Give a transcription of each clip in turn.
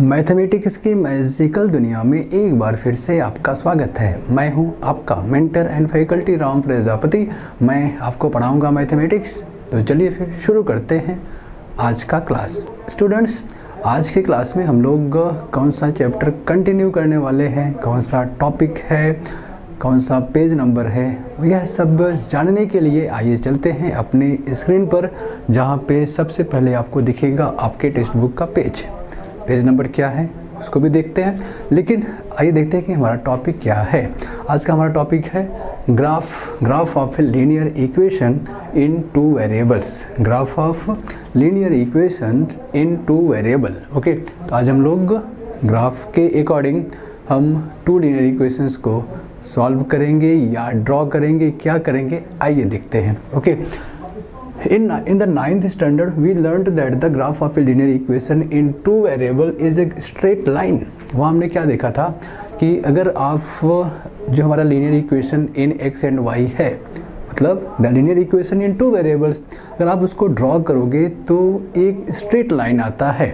Mathematics की magical दुनिया में एक बार फिर से आपका स्वागत है। मैं हूं आपका mentor and faculty Ram Prajapati. मैं आपको पढ़ाऊंगा मैथमेटिक्स। तो चलिए फिर शुरू करते हैं आज का क्लास। स्टूडेंट्स, आज की क्लास में हम लोग कौन सा चैप्टर कंटिन्यू करने वाले हैं, कौन सा टॉपिक है, कौन सा पेज नंबर है, यह सब जानने के लिए आइए चलते हैं अपने स्क्रीन पर, जहाँ पे सबसे पहले आपको दिखेगा आपके टेक्स्ट बुक का पेज नंबर क्या है उसको भी देखते हैं। लेकिन आइए देखते हैं कि हमारा टॉपिक क्या है। आज का हमारा टॉपिक है graph of a linear equation in two variables. Graph of linear equation in two variable. Okay, तो आज हम लोग ग्राफ के अकॉर्डिंग हम टू लीनियर इक्वेशंस को सॉल्व करेंगे या ड्रॉ करेंगे, क्या करेंगे आइए देखते हैं। Okay, In the 9th standard, we learned that the graph of a linear equation in two variable is a straight line. वहाँ हमने क्या देखा था कि अगर आप जो हमारा linear equation in x and y है, मतलब the linear equation in two variables, अगर आप उसको ड्रॉ करोगे तो एक straight line आता है।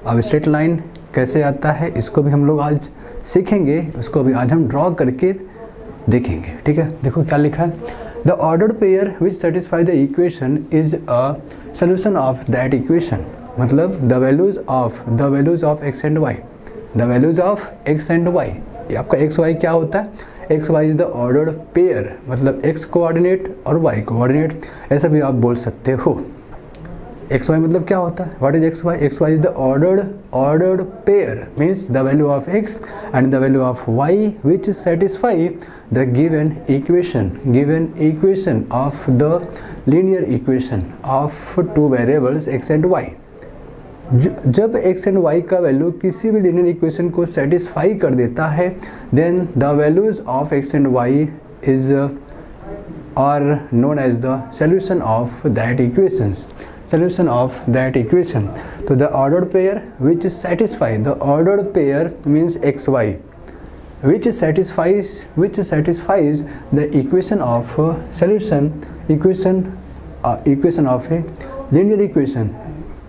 अब straight line कैसे आता है इसको भी हम लोग आज सीखेंगे, उसको भी आज हम ड्रॉ करके देखेंगे। ठीक है, देखो क्या लिखा है। The ordered pair which satisfy the equation is a solution of that equation. मतलब the values of x and y, the values of x and y, ये आपका x y क्या होता है? x y is the ordered pair, मतलब x coordinate और y coordinate, ऐसा भी आप बोल सकते हो। x y मतलब क्या होता है? What is x y? x y is the ordered pair, means the value of x and the value of y which satisfy the given equation of the linear equation of two variables x and y. जब x and y का value किसी भी linear equation को satisfy कर देता है, then the values of x and y is are known as the solution of that equations. Solution of that equation. So the ordered pair which satisfy, the ordered pair means x y, which satisfies the equation of equation of a linear equation,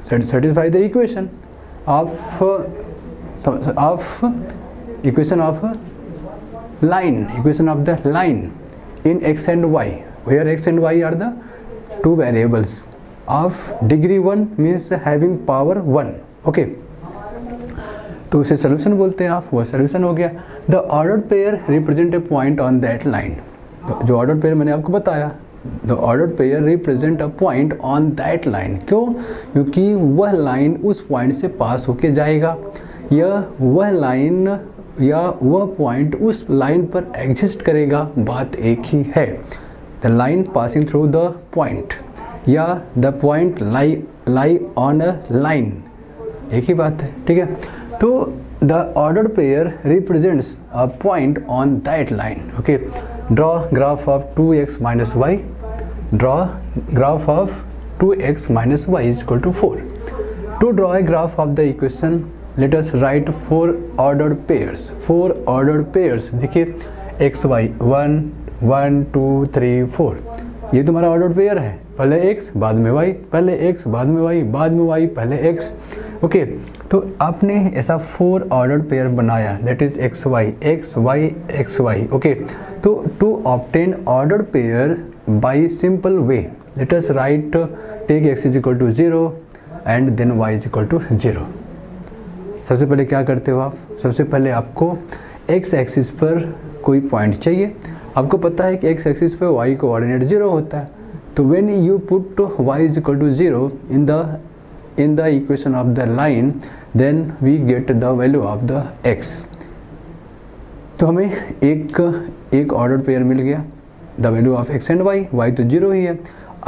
satisfy the equation of equation of the line in x and y, where x and y are the two variables of degree 1 means having power 1. Okay, तो उसे solution बोलते हैं आप, वो solution हो गया। The ordered pair represent a point on that line. तो जो ऑर्डर्ड पेयर मैंने आपको बताया, the ordered pair represent a point on that line. क्यों? क्योंकि वह लाइन उस पॉइंट से पास होके जाएगा, या वह लाइन या वह पॉइंट उस लाइन पर एग्जिस्ट करेगा, बात एक ही है। The line passing through the point या the point lie on a line, एक ही बात है। ठीक है, तो the ordered pair represents a point on that line. Okay, draw graph of 2x minus y, draw graph of 2x minus y is equal to 4. To draw a graph of the equation, let us write four ordered pairs. देखिए x y 1 1 2 3 4, ये तुम्हारा ordered pair है। पहले x बाद में y, पहले x बाद में y, बाद में y पहले x। ओके, तो आपने ऐसा 4 ऑर्डर्ड पेयर बनाया, that is x y x y x y। Okay, तो to obtain ordered pair by simple way, let us write take x is equal to 0 and then y is equal to 0। सबसे पहले क्या करते हो आप? सबसे पहले आपको x एक्सिस पर कोई पॉइंट चाहिए। आपको पता है कि x एक्सिस पर y कोऑर्डिनेट 0 होता है, तो when you put y is equal to 0 in the equation of the line, then we get the value of the x. तो हमें एक ऑर्डर पेयर मिल गया, the value of x and y तो 0 ही है,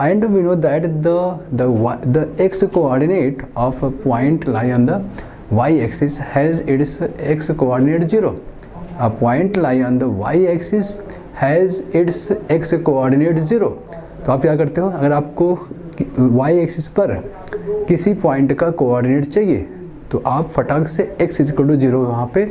and we know that the x coordinate of a point lie on the y axis has its x coordinate 0. A point lie on the y axis has its x coordinate 0. तो आप क्या करते हो? अगर आपको y axis पर किसी point का कोऑर्डिनेट चाहिए तो आप फटाक से x इज इक्वल टू 0 वहाँ पे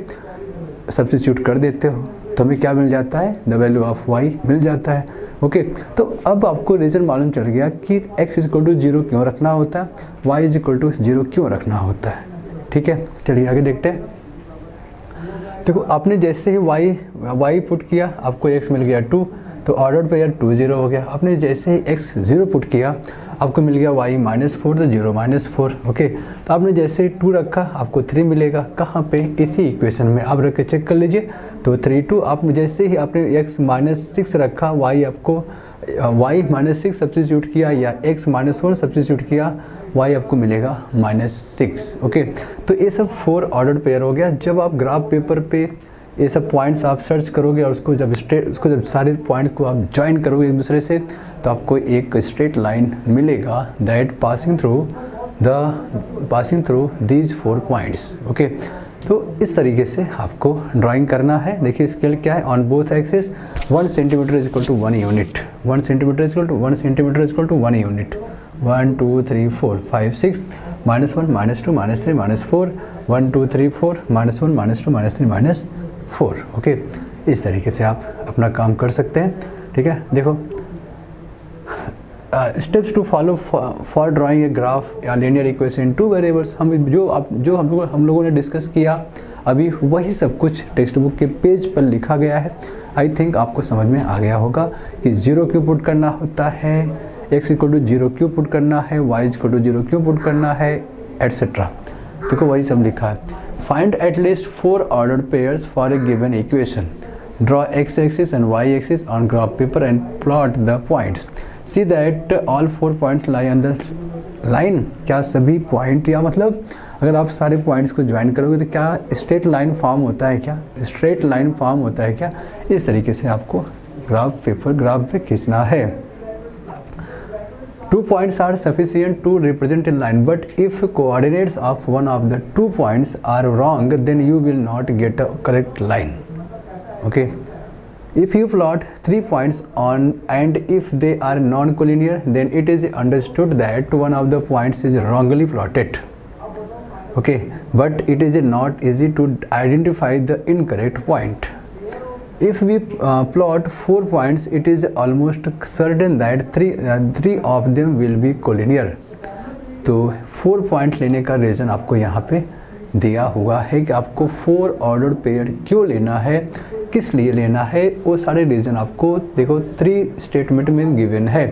सब्स्टिट्यूट कर देते हो, तो हमें क्या मिल जाता है? द वैल्यू ऑफ y मिल जाता है। ओके, तो अब आपको रीज़न मालूम चल गया कि x इज इक्वल टू 0 क्यों रखना होता है, y इज इक्वल टू 0 क्यों रखना होता है। ठीक ठीक है, चलिए आगे देखते हैं। देखो आपने जैसे ही y पुट किया आपको x मिल गया 2, तो ऑर्डर पेयर 2 0 हो गया। आपने जैसे ही x 0 पुट किया आपको मिल गया y -4, तो 0 -4। ओके, तो आपने जैसे ही 2 रखा आपको 3 मिलेगा। कहाँ पे? इसी इक्वेशन में आप रख के चेक कर लीजिए। तो 3 2, आप जैसे ही आपने x -6 रखा, y आपको y -6 सब्स्टिट्यूट किया या x -1 सब्स्टिट्यूट किया, y आपको मिलेगा -6। ओके, तो ये सब 4 ऑर्डर पेयर हो गया। जब आप ग्राफ पेपर पे ये सब पॉइंट्स आप सर्च करोगे और उसको जब सारे पॉइंट को आप ज्वाइन करोगे एक दूसरे से, तो आपको एक स्ट्रेट लाइन मिलेगा that passing through these 4 points. Okay, तो इस तरीके से आपको ड्राइंग करना है। देखिए स्केल क्या है, on both axis 1 centimetre is equal to 1 unit, 1 centimetre is equal to 1 centimetre is equal to 1 unit. 1 2 3 4 5 6 -1 -2 -3 -4 1 2 3 4 -1 -2 -3 -4। Okay, इस तरीके से आप अपना काम कर सकते हैं। ठीक है, देखो steps to follow for drawing a graph या लीनियर इक्वेशन 2 वेरिएबल्स। हम लोगों ने डिस्कस किया अभी, वही सब कुछ टेक्स्ट बुक के पेज पर लिखा गया है। आई थिंक आपको समझ में आ गया होगा कि 0 क्यों पुट करना होता है, x इक्वल टू 0 क्यों पुट करना है, y इक्वल टू 0 क्यों पुट करना है, एटसेट्रा। देखो वही सब लिखा है। Find at least 4 order pairs for a given equation. Draw x axis and y axis on graph paper and plot the points. See that all 4 points lie on the line. क्या सभी point, या मतलब अगर आप सारे points को join करोगे तो क्या स्ट्रेट लाइन फॉर्म होता है, क्या स्ट्रेट लाइन फॉर्म होता है क्या, इस तरीके से आपको ग्राफ पे खींचना है। 2 points are sufficient to represent a line, but if coordinates of one of the 2 points are wrong, then you will not get a correct line. Okay, if you plot 3 points on and if they are non-collinear, then it is understood that one of the points is wrongly plotted. Okay, but it is not easy to identify the incorrect point. If we plot 4 points, it is almost certain that 3 of them will be collinear. तो 4 point लेने का reason आपको यहाँ पे दिया हुआ है कि आपको 4 ऑर्डर पेयर क्यों लेना है, किस लिए लेना है, वो सारे रीज़न आपको देखो 3 स्टेटमेंट में गिवन है।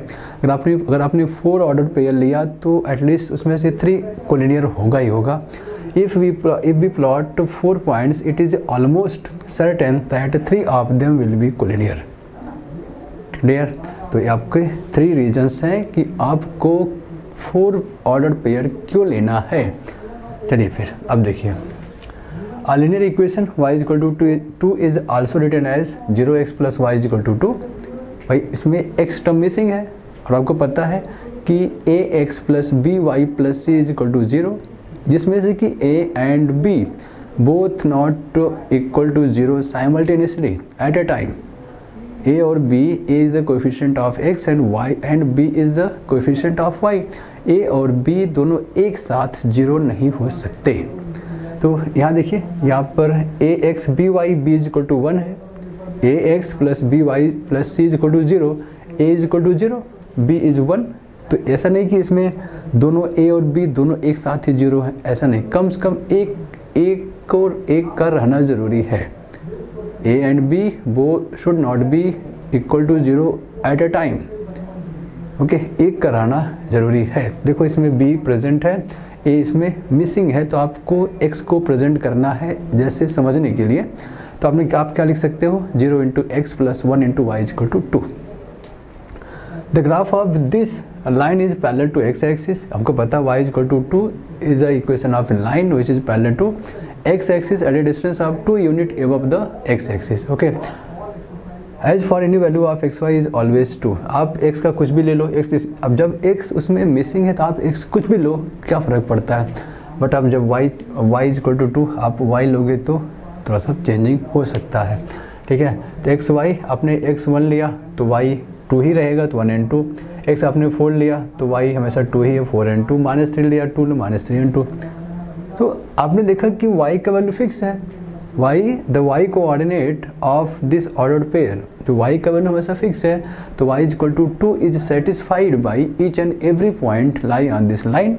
अगर आपने 4 ऑर्डर पेयर लिया तो एटलीस्ट उसमें से 3 कोलिनियर होगा ही होगा। If we plot 4 points, it is almost certain that 3 of them will be collinear. Clear? तो ये आपके 3 रीजन्स हैं कि आपको 4 ऑर्डर पेयर क्यों लेना है। चलिए फिर अब देखिए, a linear equation y is equal to 2 is also written as 0x plus y is equal to 2। भाई इसमें x टर्म मिसिंग है और आपको पता है कि ax plus by plus c is equal to 0, जिसमें से कि a and b both not equal to 0 simultaneously at a time। a और b, a is the coefficient of x and y and b is the coefficient of y। a और b दोनों एक साथ 0 नहीं हो सकते। तो यहाँ देखिए, यहाँ पर ax by b is equal to 1 है, ax plus by plus c is equal to 0, a is equal to 0, b is 1। तो ऐसा नहीं कि इसमें दोनों a और b दोनों एक साथ ही 0 है, ऐसा नहीं। कम से कम एक और एक का रहना ज़रूरी है। a एंड b वो should not be equal to 0 at a time. Okay, एक का रहना ज़रूरी है। देखो इसमें b प्रेजेंट है, a इसमें मिसिंग है, तो आपको x को प्रेजेंट करना है जैसे समझने के लिए। तो आप क्या लिख सकते हो, 0 into x plus 1 into y equal to 2। The graph of this line is parallel to x-axis। आपको पता y is equal to 2 is the equation of a line which is parallel to x-axis at a distance of 2 unit above the x-axis। Okay, as for any value of xy is always 2। आप x का कुछ भी ले लो, अब जब x उसमें missing है तो आप x कुछ भी लो, क्या फ़र्क पड़ता है। बट अब जब y is equal to 2 आप y लोगे तो थोड़ा सा चेंजिंग हो सकता है। ठीक है, तो xy आपने x1 लिया तो y 2 ही रहेगा, तो 1 and 2। x आपने 4 लिया तो y हमेशा 2 ही है, 4 and 2। -3 लिया 2 -3 and 2। तो आपने देखा कि y का वैल्यू फिक्स है। the y coordinate of this order pair, तो y का वैल्यू हमेशा फिक्स है, तो y is equal to 2 is satisfied by each and every point lie on this line।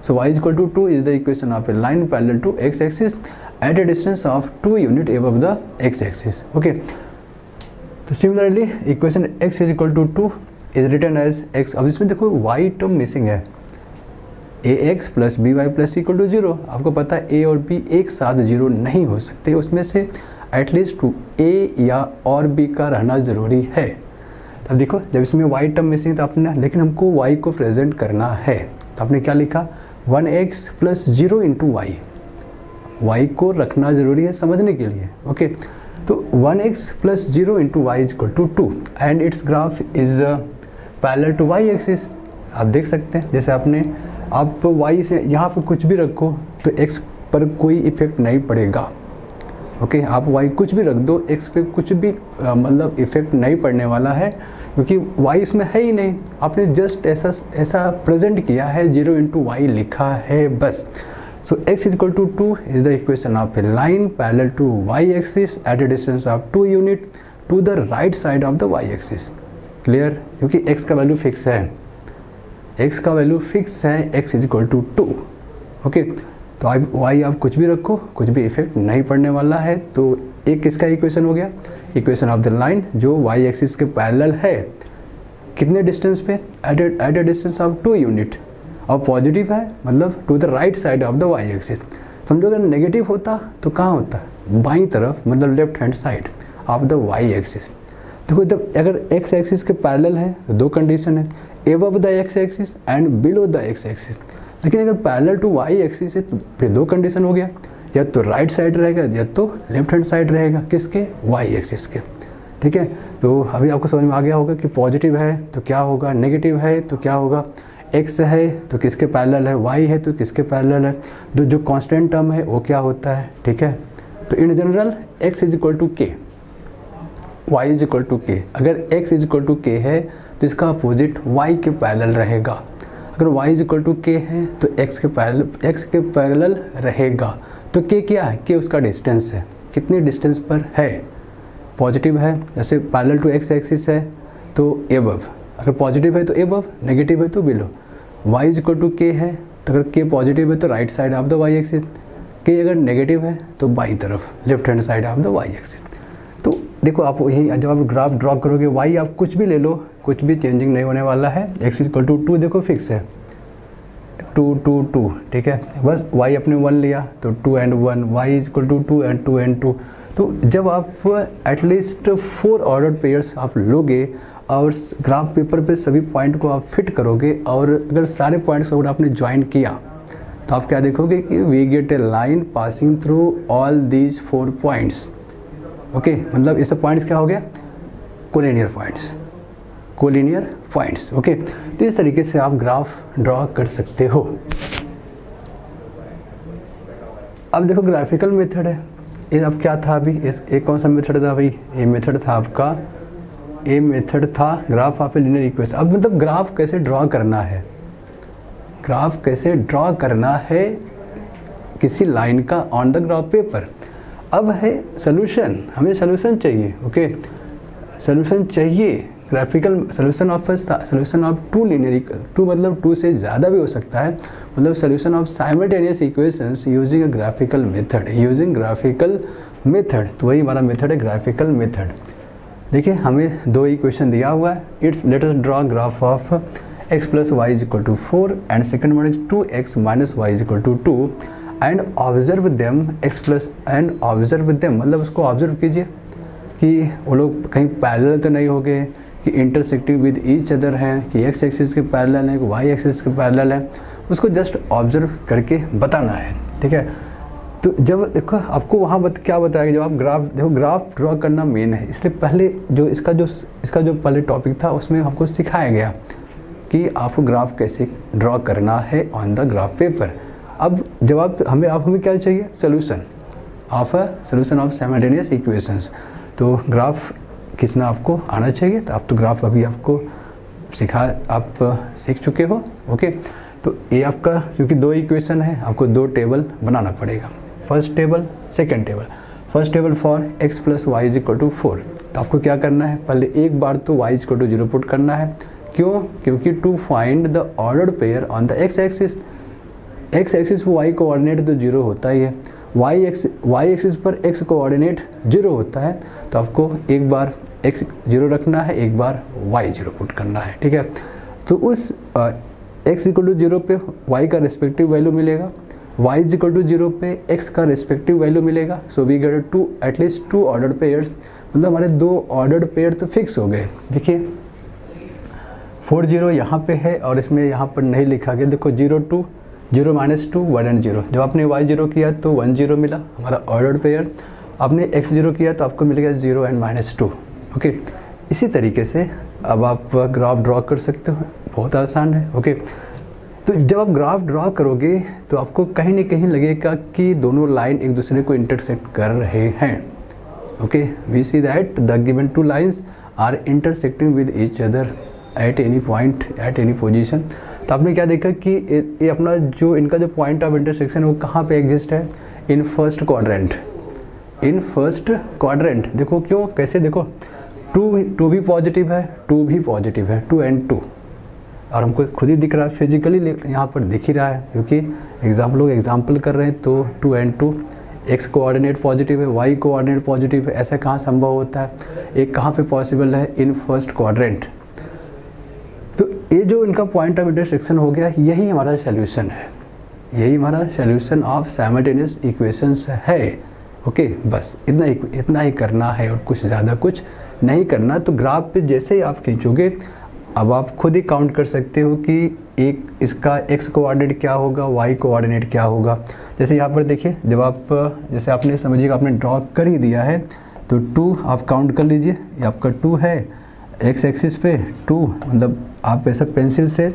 So y is equal to 2 is the equation of a line parallel to x axis at a distance of 2 unit above the x axis. Okay. तो similarly equation x is equal to 2 is written as x. अब इसमें देखो y term missing है, ax plus b y plus equal to 0. आपको पता है a और b एक साथ 0 नहीं हो सकते, उसमें से एटलीस्ट a या और b का रहना ज़रूरी है. अब देखो जब इसमें y टर्म मिसिंग तो आपने, लेकिन हमको y को प्रेजेंट करना है तो आपने क्या लिखा 1x plus 0 into Y. y को रखना ज़रूरी है समझने के लिए. ओके तो 1x plus 0 into y is equal to 2 and it's graph is parallel to y axis. आप देख सकते हैं जैसे आपने आप y से यहाँ पर कुछ भी रखो तो x पर कोई इफेक्ट नहीं पड़ेगा. ओके आप y कुछ भी रख दो x पे कुछ भी मतलब इफेक्ट नहीं पड़ने वाला है क्योंकि y इसमें है ही नहीं. आपने जस्ट ऐसा प्रेजेंट किया है 0 इंटू वाई लिखा है बस. So x is equal to 2 is the equation of a line parallel to y axis at a distance of 2 unit to the right side of the y axis. Clear? क्योंकि x का value fix है, x का value fix है, x is equal to 2. Okay तो आप y आप कुछ भी रखो कुछ भी इफेक्ट नहीं पड़ने वाला है. तो एक किसका इक्वेशन हो गया, इक्वेशन ऑफ द लाइन जो y एक्सिस के पैरेलल है. कितने डिस्टेंस पे, at a distance of 2 unit, और पॉजिटिव है मतलब to the right side of the y axis. समझो अगर नेगेटिव होता तो कहाँ होता, बाईं तरफ मतलब left hand side of the y axis. देखो जब अगर x एक्सिस के पैरेलल है तो दो कंडीशन है, above the x axis and below the x axis. लेकिन अगर पैरेलल टू y एक्सिस है तो फिर दो कंडीशन हो गया, या तो राइट साइड रहेगा या तो लेफ्ट हैंड साइड रहेगा. किसके, y एक्सिस के. ठीक है तो अभी आपको समझ में आ गया होगा कि पॉजिटिव है तो क्या होगा, नेगेटिव है तो क्या होगा, x है तो किसके पैरेलल है, y है तो किसके पैरेलल है, तो जो कांस्टेंट टर्म है वो क्या होता है. ठीक है तो in general x is equal to k, y is equal to k. अगर x is equal to k है तो इसका अपोजिट y के पैरेलल रहेगा. अगर y is equal to k है तो x के पैरेलल रहेगा. तो k क्या है, k उसका डिस्टेंस है, कितने डिस्टेंस पर है, पॉजिटिव है जैसे पैरेलल टू x एक्सिस है तो एबव, अगर पॉजिटिव है तो एबव, नेगेटिव है तो below. y is equal to k है तो अगर k पॉजिटिव है तो right side of the y axis, k अगर नेगेटिव है तो बाई तरफ left hand side of the y axis. तो देखो आप यही जब आप ग्राफ ड्रॉ करोगे y आप कुछ भी ले लो कुछ भी चेंजिंग नहीं होने वाला है. x इज इक्वल टू 2 देखो फिक्स है 2 2 2. ठीक है बस y अपने 1 लिया तो 2 and 1, y is equal to 2 and 2 and 2. तो जब आप एटलीस्ट 4 ऑर्डर पेयर्स आप लोगे और ग्राफ पेपर पे सभी पॉइंट को आप फिट करोगे और अगर सारे पॉइंट्स को आपने ज्वाइन किया तो आप क्या देखोगे कि we get a line passing through all these 4 points. Okay मतलब ये सब पॉइंट्स क्या हो गया, collinear points, collinear points. Okay तो इस तरीके से आप ग्राफ ड्रॉ कर सकते हो. अब देखो ग्राफिकल मेथड है, ये अब क्या था अभी, एक कौन सा मेथड था भाई, ये मेथड था आपका, ये मेथड था graph of a linear equation. अब मतलब ग्राफ कैसे ड्रॉ करना है, ग्राफ कैसे ड्रॉ करना है किसी लाइन का ऑन द ग्राफ पेपर. अब है सोल्यूशन, हमें सोल्यूशन चाहिए. ओके सोल्यूशन चाहिए, ग्राफिकल सोल्यूशन ऑफ 2 लीनियर, 2 मतलब 2 से ज़्यादा भी हो सकता है, मतलब solution of simultaneous equations using a graphical method, using graphical method. तो वही हमारा मेथड है ग्राफिकल मेथड. देखिए हमें 2 इक्वेशन दिया हुआ है, it's let us draw graph of x plus y is equal to 4 and second one is 2x minus y is equal to 2 and observe them x plus and observe them मतलब उसको observe कीजिए कि वो लोग कहीं parallel तो नहीं हो गए, कि इंटरसेक्टिंग विद ईच अदर हैं, कि x एक्सिस के पैरेलल है, कि y एक्सिस के पैरेलल है, उसको जस्ट ऑब्जर्व करके बताना है. ठीक है तो जब देखो आपको वहाँ क्या बताया, जब आप ग्राफ देखो, ग्राफ ड्रॉ करना मेन है, इसलिए पहले जो इसका जो पहले टॉपिक था उसमें हमको सिखाया गया कि आपको ग्राफ कैसे ड्रॉ करना है ऑन द ग्राफ पेपर. अब जब आप हमें क्या चाहिए, सोल्यूशन ऑफ साइमल्टेनियस इक्वेशंस. तो ग्राफ खींचना आपको आना चाहिए, तो आप तो ग्राफ अभी आपको आप सीख चुके हो. ओके तो ये आपका क्योंकि 2 इक्वेशन है, आपको 2 टेबल बनाना पड़ेगा. First table, second table. First table for x plus y is equal to 4. तो आपको क्या करना है, पहले एक बार तो y is equal to 0 put करना है. क्यों, क्योंकि to find the ordered pair on the x axis. X axis पर वाई कोऑर्डिनेट तो जीरो होता ही है, वाई एक्सिस पर एक्स कोऑर्डिनेट जीरो होता है, तो आपको एक बार एक्स जीरो रखना है, एक बार वाई जीरो पुट करना है, ठीक है। तो उस एक्स इक्वल टू जीरो पे वाई का रिस्पेक्टिव वैल्यू मिलेगा, y is equal to zero पे x का रिस्पेक्टिव वैल्यू मिलेगा। So we get to at least two ordered pairs, मतलब हमारे दो ऑर्डर्ड पेयर तो फिक्स हो गए। देखिए 40 यहाँ पे है और इसमें यहाँ पर नहीं लिखा गया, देखो 0 2 0 -2 1 एंड 0। जब आपने y 0 किया तो 1 0 मिला हमारा ऑर्डर्ड पेयर, आपने x 0 किया तो आपको मिल गया 0 एंड -2। ओके, इसी तरीके से अब आप ग्राफ ड्रॉ कर सकते हो, बहुत आसान है। ओके, तो जब आप ग्राफ ड्रॉ करोगे तो आपको कहीं ना कहीं लगेगा कि दोनों लाइन एक दूसरे को इंटरसेक्ट कर रहे हैं। Okay, we see that the given two lines are intersecting with each other at any point at any position. तो आपने क्या देखा कि ये अपना जो इनका जो पॉइंट ऑफ इंटरसेक्शन है वो कहाँ पे एग्जिस्ट है, in first quadrant, in first quadrant. देखो क्यों, कैसे, देखो टू भी पॉजिटिव है, 2 भी पॉजिटिव है, 2 and 2, और हमको खुद ही दिख रहा है फिजिकली, यहाँ पर दिख ही रहा है क्योंकि लोग एग्जाम्पल कर रहे हैं। तो 2 and 2 एक्स कोऑर्डिनेट पॉजिटिव है, वाई कोऑर्डिनेट पॉजिटिव है, ऐसा कहाँ संभव होता है, एक कहाँ पे पॉसिबल है, इन फर्स्ट क्वाड्रेंट। तो ये जो इनका पॉइंट ऑफ इंटरसेक्शन हो गया, यही हमारा सोल्यूशन है, यही हमारा सोल्यूशन ऑफ साइमल्टेनियस इक्वेशंस है। ओके, बस इतना ही करना है और कुछ ज़्यादा कुछ नहीं करना। तो ग्राफ पे जैसे ही आप खींचोगे, अब आप खुद ही काउंट कर सकते हो कि एक इसका x कोऑर्डिनेट क्या होगा, y कोऑर्डिनेट क्या होगा। जैसे यहाँ पर देखिए, जब आप जैसे आपने समझिएगा आपने ड्रॉ कर ही दिया है, तो 2 आप काउंट कर लीजिए, ये आपका 2 है, x एक्सिस पे 2, मतलब आप ऐसा पेंसिल से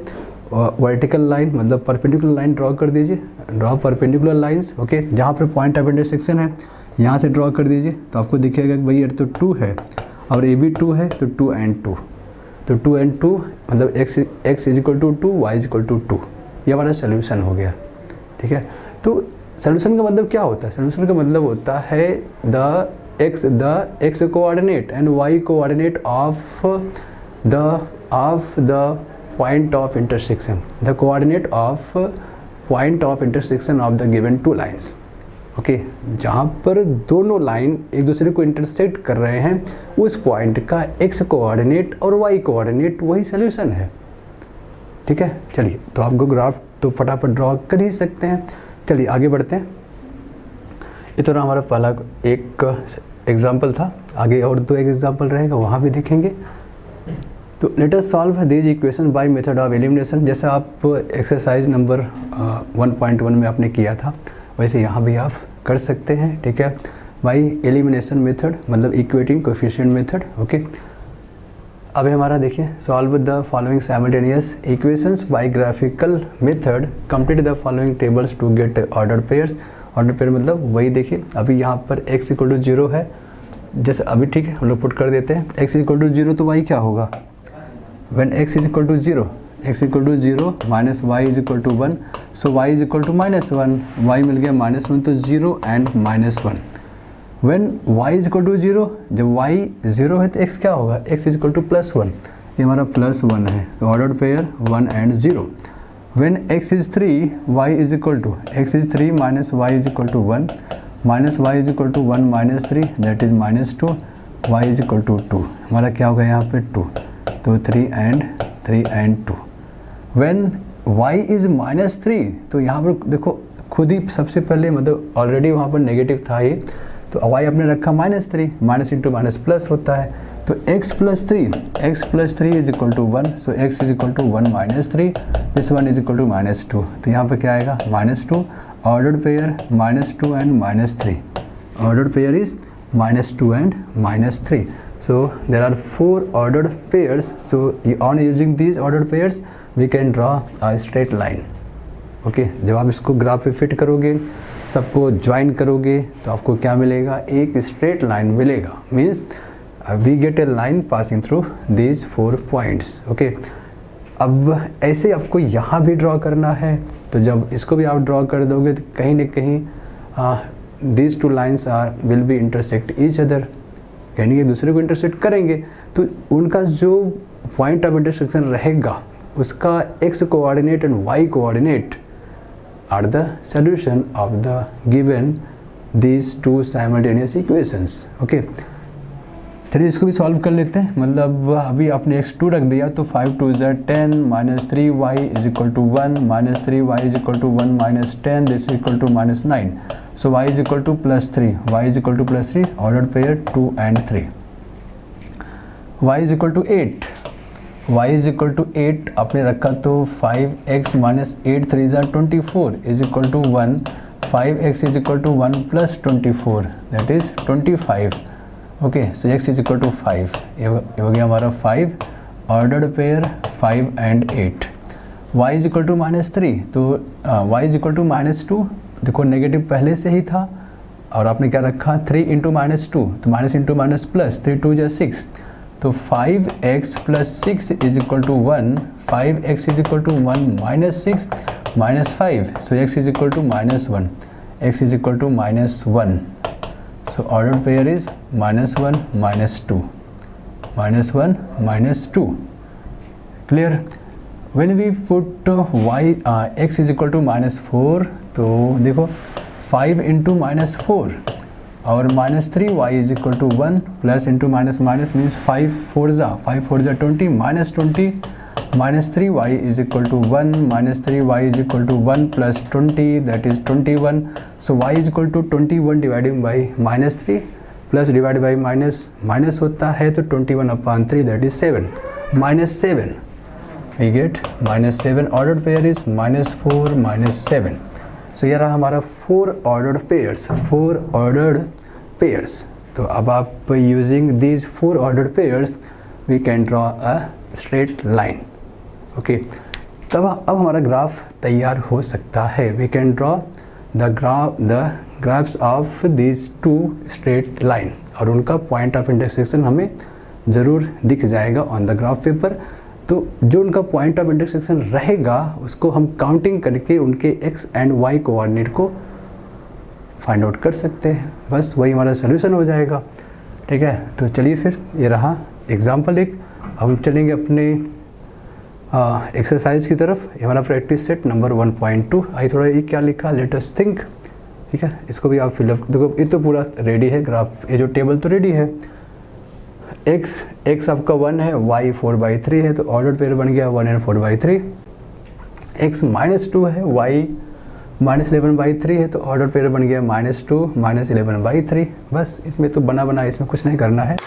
वर्टिकल लाइन मतलब परपेंडिकुलर लाइन ड्रॉ कर दीजिए, ड्रॉ परपेंडिकुलर लाइंस। ओके, जहाँ पर पॉइंट ऑफ इंटरसेक्शन है यहाँ से ड्रॉ कर दीजिए, तो आपको दिखेगा कि भाई ये तो 2 है और ये भी 2 है, तो 2 and 2, तो 2 and 2 मतलब x is equal to 2, y is equal to 2, ये हमारा सोल्यूशन हो गया। ठीक है, तो सोल्यूशन का मतलब क्या होता है, सोल्यूशन का मतलब होता है the x coordinate and y coordinate of the point of intersection, the coordinate of point of intersection of the given two lines. Okay, जहाँ पर दोनों लाइन एक दूसरे को इंटरसेक्ट कर रहे हैं, उस पॉइंट का x कोऑर्डिनेट और y कोऑर्डिनेट वही सोल्यूशन है। ठीक है, चलिए, तो आपको ग्राफ तो फटाफट ड्रॉ कर ही सकते हैं। चलिए आगे बढ़ते हैं। ये तो हमारा पहला एक एग्जाम्पल था, आगे और 2 एग्जाम्पल रहेगा, वहाँ भी देखेंगे। तो let us solve these equation by method of elimination. जैसे आप एक्सरसाइज नंबर 1.1 में आपने किया था, वैसे यहाँ भी आप कर सकते हैं। ठीक है, बाय एलिमिनेशन मेथड मतलब इक्वेटिंग कोएफिशिएंट मेथड। ओके, अब हमारा देखिए, solve the following simultaneous equations by graphical method, complete the following tables to get order pairs. Order pair मतलब वही, देखिए अभी यहाँ पर x इक्वल टू 0 है, जैसे अभी, ठीक है, हम लोग पुट कर देते हैं x इक्वल टू 0, तो y क्या होगा, when x is equal to 0, x equal to 0 minus y is equal to 1, so y is equal to -1, y मिल गया -1, तो 0 and -1। when y is equal to 0, जब y 0 है तो x क्या होगा, x इज इक्वल टू +1, ये हमारा +1 है, तो order pair 1 and 0। when x is 3, y is equal to x is 3 minus y is equal to 1, minus y is equal to 1 minus 3, that is -2, y is equal to 2, हमारा क्या होगा यहाँ पे 2, तो 3 and 2। when y is -3, तो यहाँ पर देखो खुद ही सबसे पहले मतलब ऑलरेडी वहाँ पर नेगेटिव था ही, तो y आपने रखा -3, माइनस इंटू माइनस प्लस होता है, तो x plus 3 is equal to 1, so x is equal to 1 minus 3, this 1 is equal to -2, तो यहाँ पे क्या आएगा -2, ordered pair -2 and -3, ordered pair is -2 and -3, so there are 4 ordered pairs, so on using these ordered pairs we can draw a straight line। Okay, जब आप इसको graph पे fit करोगे, सबको ज्वाइन करोगे, तो आपको क्या मिलेगा, एक स्ट्रेट लाइन मिलेगा, means we get a line passing through these 4 points. Okay, अब ऐसे आपको यहाँ भी ड्रॉ करना है, तो जब इसको भी आप ड्रॉ कर दोगे तो कहीं ना कहीं these 2 lines will be intersect each other, यानी एक दूसरे को इंटरसेक्ट करेंगे, तो उनका जो पॉइंट ऑफ इंटरसेक्शन रहेगा उसका x coordinate and y coordinate are the solution of the given these two simultaneous equations. Okay, चलिए इसको भी सॉल्व कर लेते हैं। मतलब अभी आपने x2 रख दिया तो 5 2 ज़ा 10 minus 3y is equal to 1 minus 3y is equal to 1 minus 10 this is equal to minus 9। So y is equal to +3, y is equal to +3, ordered pair 2 and 3। y is equal to 8, y is equal to 8 आपने रखा तो 5x minus 8 3 ज़ा 24 is equal to 1, 5x is equal to 1 plus 24 that is 25। Okay, so x is equal to 5, ये हो गया हमारा 5, ordered pair 5 and 8। y is equal to -3, तो y is equal to -2, देखो नेगेटिव पहले से ही था और आपने क्या रखा 3 इंटू -2, तो माइनस इंटू माइनस प्लस 3 2 ज़ा 6, तो 5x plus 6 is equal to 1, 5x is equal to 1 minus 6 minus 5, so x is equal to -1, x is equal to -1। So ordered pair is -1 -2, -1 -2. Clear? When we put x is equal to -4, तो देखो 5 into -4 और -3y is equal to 1 plus into minus minus means 5 4 ज़ा 20 -20 -3y is equal to 1 -3y is equal to 1 plus 20 that is 21। So y is equal to 21 divided by -3 plus divided by minus होता है तो 21/3 that is 7, -7 we get -7। ordered pair is -4 -7। so ये रहा हमारा 4 ordered pairs। तो अब आप using these 4 ordered pairs we can draw a straight line। Okay, तब अब हमारा ग्राफ तैयार हो सकता है। We can draw the graphs of this 2 straight line और उनका पॉइंट ऑफ इंटरसेक्शन हमें ज़रूर दिख जाएगा ऑन द ग्राफ पेपर। तो जो उनका पॉइंट ऑफ इंटरसेक्शन रहेगा उसको हम काउंटिंग करके उनके x एंड y कोऑर्डिनेट को फाइंड आउट कर सकते हैं, बस वही हमारा सोल्यूशन हो जाएगा। ठीक है, तो चलिए फिर ये रहा एग्जाम्पल एक। हम चलेंगे अपने एक्सरसाइज की तरफ। ये हमारा प्रैक्टिस सेट नंबर 1.2। आई थोड़ा ये क्या लिखा, लेट अस थिंक। ठीक है, इसको भी आप फिलअप, देखो ये तो पूरा रेडी है ग्राफ, ये जो टेबल तो रेडी है। x आपका 1 है, y 4/3 है, तो ऑर्डर पेयर बन गया 1 and 4/3। x -2 है, y -11/3 है, तो ऑर्डर पेयर बन गया -2 -11/3। बस इसमें तो बना इसमें कुछ नहीं करना है।